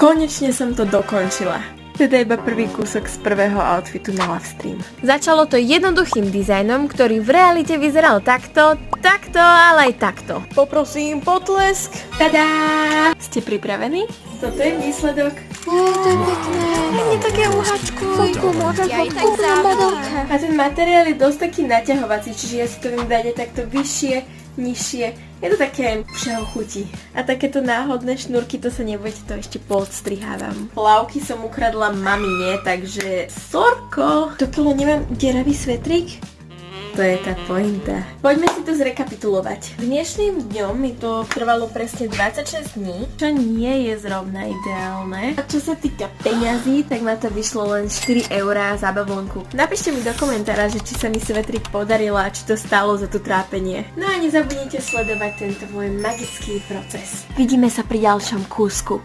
Konečne som to dokončila. Teda iba prvý kúsok z prvého outfitu na livestream. Začalo to jednoduchým dizajnom, ktorý v realite vyzeral takto, ale aj takto. Poprosím potlesk. Tadá! Ste pripravení? Toto je výsledok. To je pekné. Je také uhačko. Fotku môžem fotku na modelke. A ten materiál je dosť taký naťahovací, čiže ja si to viem dať aj takto vyššie, nižšie. Je to také všeho chutí. A takéto náhodné šnúrky, to sa nebojte, to ešte poodstrihávam. Plavky som ukradla mamine, takže sorko. Dokiaľ nemám deravý svetrík? To je tá pointa. Poďme si to zrekapitulovať. Dnešným dňom mi to trvalo presne 26 dní, čo nie je zrovna ideálne. A čo sa týka peňazí, tak ma to vyšlo len 4 eurá za bavlnku. Napíšte mi do komentára, že či sa mi svetrík podarila a či to stálo za to trápenie. No a nezabudnite sledovať tento môj magický proces. Vidíme sa pri ďalšom kúsku.